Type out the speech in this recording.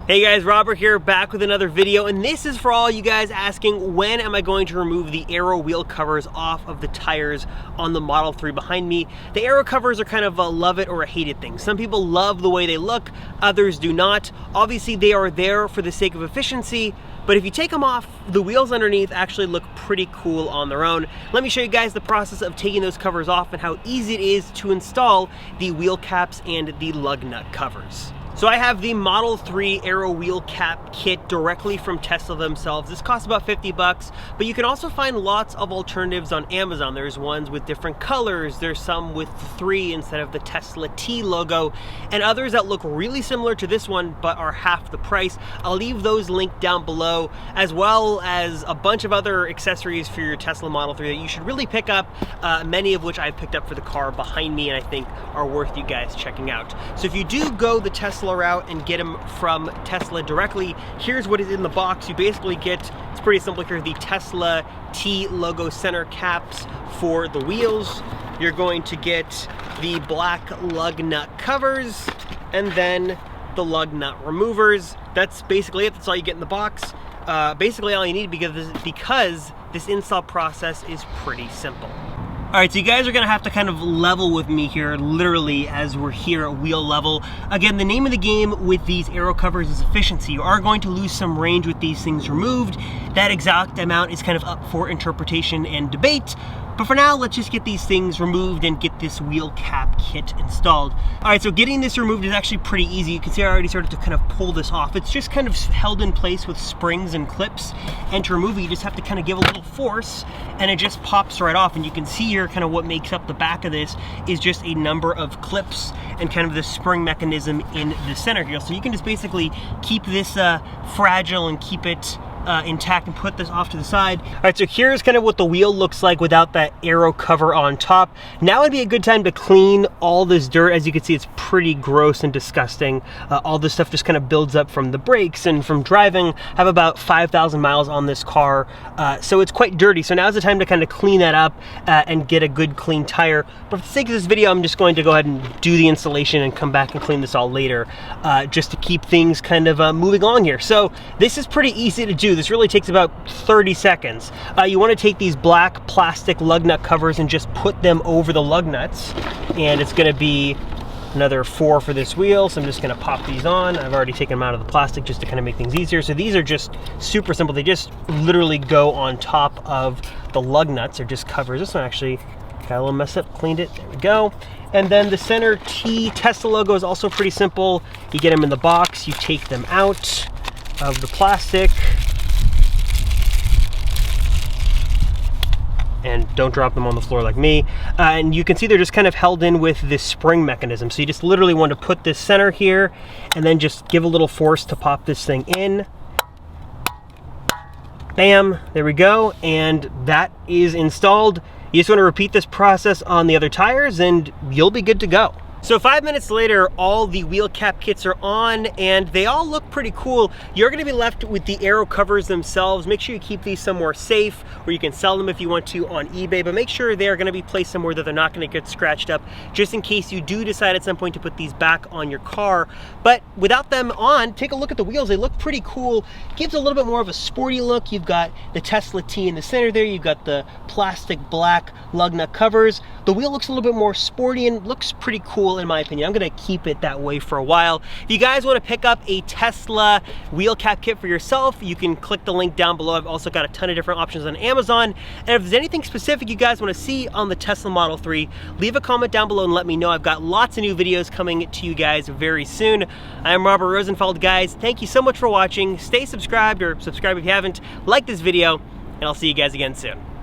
Hey guys, Robert here, back with another video, and this is for all you guys asking, when am I going to remove the Aero wheel covers off of the tires on the Model 3 behind me? The Aero covers are kind of a love it or a hate it thing. Some people love the way they look, others do not. Obviously they are there for the sake of efficiency, but if you take them off, the wheels underneath actually look pretty cool on their own. Let me show you guys the process of taking those covers off and how easy it is to install the wheel caps and the lug nut covers. So I have the Model 3 Aero Wheel Cap kit directly from Tesla themselves. This costs about 50 bucks, but you can also find lots of alternatives on Amazon. There's ones with different colors, there's some with 3 instead of the Tesla T logo, and others that look really similar to this one but are half the price. I'll leave those linked down below, as well as a bunch of other accessories for your Tesla Model 3 that you should really pick up, many of which I've picked up for the car behind me and I think are worth you guys checking out. So if you do go the Tesla route and get them from Tesla directly, here's what is in the box. You basically get, it's pretty simple here, the Tesla T logo center caps for the wheels. You're going to get the black lug nut covers and then the lug nut removers. That's basically it. That's all you get in the box. Basically all you need, because this install process is pretty simple. All right, so you guys are gonna have to kind of level with me here, literally, as we're here at wheel level. Again, the name of the game with these Aero covers is efficiency. You are going to lose some range with these things removed. That exact amount is kind of up for interpretation and debate. But for now, let's just get these things removed and get this wheel cap kit installed. All right, so getting this removed is actually pretty easy. You can see I already started to kind of pull this off. It's just kind of held in place with springs and clips. And to remove it, you just have to kind of give a little force and it just pops right off. And you can see here kind of what makes up the back of this is just a number of clips and kind of the spring mechanism in the center here. So you can just basically keep this fragile and keep it intact and put this off to the side. All right, so here's kind of what the wheel looks like without that Aero cover on top. Now would be a good time to clean all this dirt. As you can see, it's pretty gross and disgusting. All this stuff just kind of builds up from the brakes and from driving. I have about 5,000 miles on this car, so it's quite dirty. So now's the time to kind of clean that up and get a good clean tire. But for the sake of this video, I'm just going to go ahead and do the installation and come back and clean this all later, just to keep things kind of moving along here. So this is pretty easy to do. This really takes about 30 seconds. You want to take these black plastic lug nut covers and just put them over the lug nuts. And it's going to be another 4 for this wheel. So I'm just going to pop these on. I've already taken them out of the plastic just to kind of make things easier. So these are just super simple. They just literally go on top of the lug nuts. They're just covers. This one actually got a little messed up, cleaned it. There we go. And then the center T Tesla logo is also pretty simple. You get them in the box, you take them out of the plastic. And don't drop them on the floor like me. And you can see they're just kind of held in with this spring mechanism. So you just literally want to put this center here and then just give a little force to pop this thing in. Bam, there we go. And that is installed. You just want to repeat this process on the other tires and you'll be good to go. So 5 minutes later, all the wheel cap kits are on and they all look pretty cool. You're gonna be left with the Aero covers themselves. Make sure you keep these somewhere safe where you can sell them if you want to on eBay, but make sure they're gonna be placed somewhere that they're not gonna get scratched up, just in case you do decide at some point to put these back on your car. But without them on, take a look at the wheels. They look pretty cool. Gives a little bit more of a sporty look. You've got the Tesla T in the center there. You've got the plastic black lug nut covers. The wheel looks a little bit more sporty and looks pretty cool in my opinion. I'm gonna keep it that way for a while. If you guys wanna pick up a Tesla wheel cap kit for yourself, you can click the link down below. I've also got a ton of different options on Amazon. And if there's anything specific you guys wanna see on the Tesla Model 3, leave a comment down below and let me know. I've got lots of new videos coming to you guys very soon. I'm Robert Rosenfeld, guys. Thank you so much for watching. Stay subscribed, or subscribe if you haven't. Like this video, and I'll see you guys again soon.